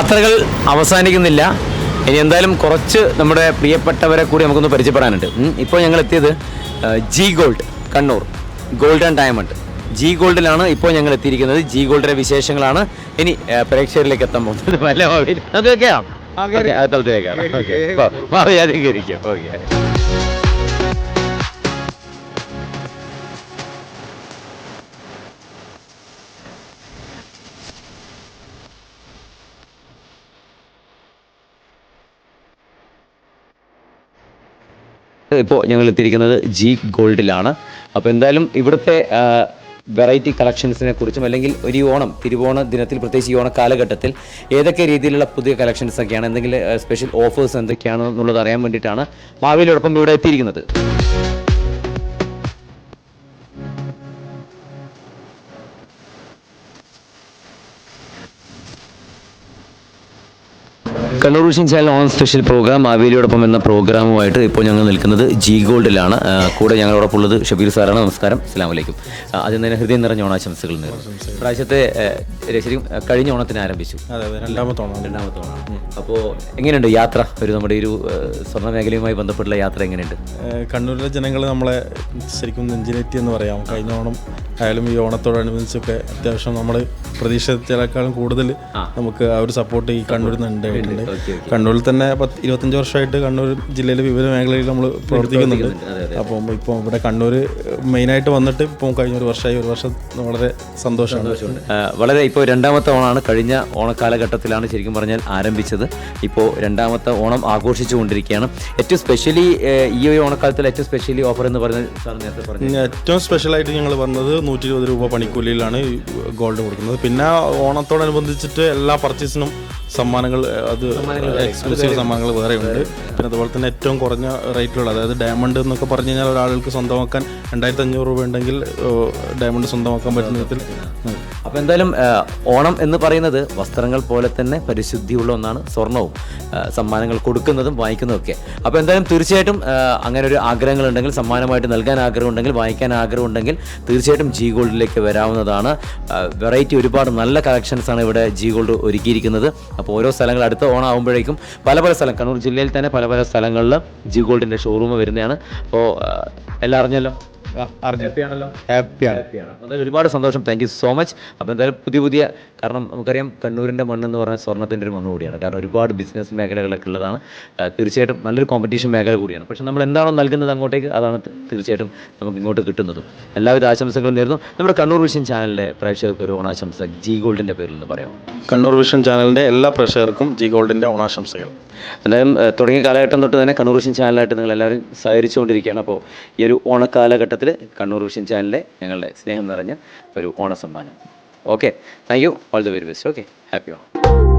യാത്രകൾ അവസാനിക്കുന്നില്ല. ഇനി എന്തായാലും കുറച്ച് നമ്മുടെ പ്രിയപ്പെട്ടവരെ കൂടി നമുക്കൊന്ന് പരിചയപ്പെടാനുണ്ട്. ഇപ്പോൾ ഞങ്ങൾ എത്തിയത് G gold Kannur, gold and diamond G ഗോൾഡിലാണ് ഇപ്പോൾ ഞങ്ങൾ എത്തിയിരിക്കുന്നത്. ജി ഗോൾഡിൻ്റെ വിശേഷങ്ങളാണ് ഇനി പ്രേക്ഷകരിലേക്ക് എത്താൻ പോകുന്നത്. ഇപ്പോൾ ഞങ്ങൾ എത്തിയിരിക്കുന്നത് ജി ഗോൾഡിലാണ്. അപ്പോൾ എന്തായാലും ഇവിടുത്തെ വെറൈറ്റി കളക്ഷൻസിനെ കുറിച്ചും അല്ലെങ്കിൽ ഒരു ഓണം തിരുവോണ ദിനത്തിൽ പ്രത്യേകിച്ച് ഈ ഓണ കാലഘട്ടത്തിൽ ഏതൊക്കെ രീതിയിലുള്ള പുതിയ കളക്ഷൻസ് ഒക്കെയാണ്, എന്തെങ്കിലും സ്പെഷ്യൽ ഓഫേഴ്സ് എന്തൊക്കെയാണെന്നുള്ളത് അറിയാൻ വേണ്ടിയിട്ടാണ് മാവേലിയോടൊപ്പം ഇവിടെ എത്തിയിരിക്കുന്നത്. Kannur vision channel on special program മാവേലിയോടൊപ്പം എന്ന പ്രോഗ്രാമുമായിട്ട് ഇപ്പോൾ ഞങ്ങൾ നിൽക്കുന്നത് ജി ഗോൾഡിലാണ്. കൂടെ ഞങ്ങളോടൊപ്പം ഉള്ളത് ഷബീർ സാറാണ്. നമസ്കാരം, അസ്സലാമു അലൈക്കും. ആദ്യം തന്നെ ഹൃദയം നിറഞ്ഞ ഓണാശംസകൾ നേരുന്നു. പ്രാവശ്യത്തെ ശരിക്കും കഴിഞ്ഞ ഓണത്തിന് ആരംഭിച്ചു, രണ്ടാമത്തെ ഓണമാണ്. അപ്പോൾ എങ്ങനെയുണ്ട് യാത്ര? നമ്മുടെ ഒരു സ്വർണ്ണ മേഖലയുമായി ബന്ധപ്പെട്ടുള്ള യാത്ര എങ്ങനെയുണ്ട്? കണ്ണൂരിലെ ജനങ്ങൾ നമ്മളെ ശരിക്കും നെഞ്ചിലേറ്റി എന്ന് പറയാം. കഴിഞ്ഞ ഓണം ആയാലും ഈ ഓണത്തോടനുബന്ധിച്ചൊക്കെ അത്യാവശ്യം നമ്മൾ പ്രതീക്ഷിച്ചതിനേക്കാളും കൂടുതൽ നമുക്ക് ആ ഒരു സപ്പോർട്ട് ഈ കണ്ണൂരിൽ നിന്ന് ഉണ്ടായിട്ടുണ്ട്. കണ്ണൂരിൽ തന്നെ 25 വർഷമായിട്ട് കണ്ണൂർ ജില്ലയിലെ വിവിധ മേഖലയിൽ നമ്മൾ പ്രവർത്തിക്കുന്നുണ്ട്. അപ്പം ഇപ്പോൾ ഇവിടെ കണ്ണൂർ മെയിനായിട്ട് വന്നിട്ട് ഇപ്പം കഴിഞ്ഞ ഒരു വർഷം വളരെ സന്തോഷമാണ്. വളരെ ഇപ്പോൾ രണ്ടാമത്തെ ഓണമാണ്. കഴിഞ്ഞ ഓണക്കാലഘട്ടത്തിലാണ് ശരിക്കും പറഞ്ഞാൽ ആരംഭിച്ചത്. ഇപ്പോൾ രണ്ടാമത്തെ ഓണം ആഘോഷിച്ചു കൊണ്ടിരിക്കുകയാണ്. ഏറ്റവും സ്പെഷ്യലി ഈ ഒരു ഓണക്കാലത്തിൽ ഏറ്റവും സ്പെഷ്യലി ഓഫർ എന്ന് പറഞ്ഞാൽ സാർ നേരത്തെ പറഞ്ഞു, ഏറ്റവും സ്പെഷ്യലായിട്ട് ഞങ്ങൾ പറഞ്ഞത് 120 രൂപ പണിക്കൂലിയിലാണ് ഗോൾഡ് കൊടുക്കുന്നത്. പിന്നെ ഓണത്തോടനുബന്ധിച്ചിട്ട് എല്ലാ പർച്ചേസിനും സമ്മാനങ്ങൾ, അത് എക്സ്ക്ലൂസീവ് സമ്മാനങ്ങൾ വേറെ ഉണ്ട്. പിന്നെ അതുപോലെ തന്നെ ഏറ്റവും കുറഞ്ഞ റേറ്റിലുള്ള, അതായത് ഡയമണ്ട് എന്നൊക്കെ പറഞ്ഞു കഴിഞ്ഞാൽ ഒരാൾക്ക് സ്വന്തമാക്കാൻ 2500 രൂപ ഉണ്ടെങ്കിൽ ഡയമണ്ട് സ്വന്തമാക്കാൻ പറ്റുന്ന വിധത്തിൽ. അപ്പോൾ എന്തായാലും ഓണം എന്ന് പറയുന്നത് വസ്ത്രങ്ങൾ പോലെ തന്നെ പരിശുദ്ധിയുള്ള ഒന്നാണ്. സ്വർണവും സമ്മാനങ്ങൾ കൊടുക്കുന്നതും വാങ്ങിക്കുന്നതും ഒക്കെ. അപ്പോൾ എന്തായാലും തീർച്ചയായിട്ടും അങ്ങനെ ഒരു ആഗ്രഹങ്ങളുണ്ടെങ്കിൽ, സമ്മാനമായിട്ട് നൽകാൻ ആഗ്രഹമുണ്ടെങ്കിൽ, വാങ്ങിക്കാൻ ആഗ്രഹമുണ്ടെങ്കിൽ തീർച്ചയായിട്ടും ജി ഗോൾഡിലേക്ക് വരാവുന്നതാണ്. വെറൈറ്റി ഒരുപാട് നല്ല കളക്ഷൻസാണ് ഇവിടെ ജി ഗോൾഡ് ഒരുക്കിയിരിക്കുന്നത്. അപ്പോൾ ഓരോ സ്ഥലങ്ങൾ അടുത്ത ഓണം ആകുമ്പോഴേക്കും പല സ്ഥലം, കണ്ണൂർ ജില്ലയിൽ തന്നെ പല സ്ഥലങ്ങളിൽ ജി ഗോൾഡിൻ്റെ ഷോറൂം വരുന്നതാണ്. അപ്പോൾ എല്ലാം അറിഞ്ഞല്ലോ, ഹാപ്പിയാണല്ലോ? ഹാപ്പിയാണ്. അതായത് ഒരുപാട് സന്തോഷം. Thank you so much. അപ്പോൾ എന്തായാലും പുതിയ കാരണം നമുക്കറിയാം കണ്ണൂരിൻ്റെ മണ്ണെന്ന് പറഞ്ഞാൽ സ്വർണ്ണത്തിൻ്റെ ഒരു മണ്ണ് കൂടിയാണ്. കാരണം ഒരുപാട് ബിസിനസ് മേഖലകളൊക്കെ ഉള്ളതാണ്. തീർച്ചയായിട്ടും നല്ലൊരു കോമ്പറ്റീഷൻ മേഖല കൂടിയാണ്. പക്ഷേ നമ്മൾ എന്താണോ നൽകുന്നത് അങ്ങോട്ടേക്ക്, അതാണ് തീർച്ചയായിട്ടും നമുക്ക് ഇങ്ങോട്ട് കിട്ടുന്നതും. എല്ലാവിധ ആശംസകളും നേരുന്നു. നമ്മുടെ കണ്ണൂർ വിഷൻ ചാനലിൻ്റെ പ്രേക്ഷകർക്ക് ഒരു ഓണാശംസ ജി ഗോൾഡിൻ്റെ പേരിൽ നിന്ന് പറയാം. കണ്ണൂർ വിഷൻ ചാനലിൻ്റെ എല്ലാ പ്രേക്ഷകർക്കും ജി ഗോൾഡിൻ്റെ ഓണാശംസകൾ. എന്തായാലും തുടങ്ങിയ കാലഘട്ടം തൊട്ട് തന്നെ കണ്ണൂർ വിഷൻ ചാനലായിട്ട് നിങ്ങളെല്ലാവരും സഹകരിച്ചുകൊണ്ടിരിക്കുകയാണ്. അപ്പോൾ ഈ ഒരു ഓണക്കാലഘട്ടത്തിൽ കണ്ണൂർ വിഷൻ ചാനലിലെ ഞങ്ങളുടെ സ്നേഹം നിറഞ്ഞ ഒരു ഓണസമ്മാനം. Okay, thank you, all the very best. Okay, happy Onam.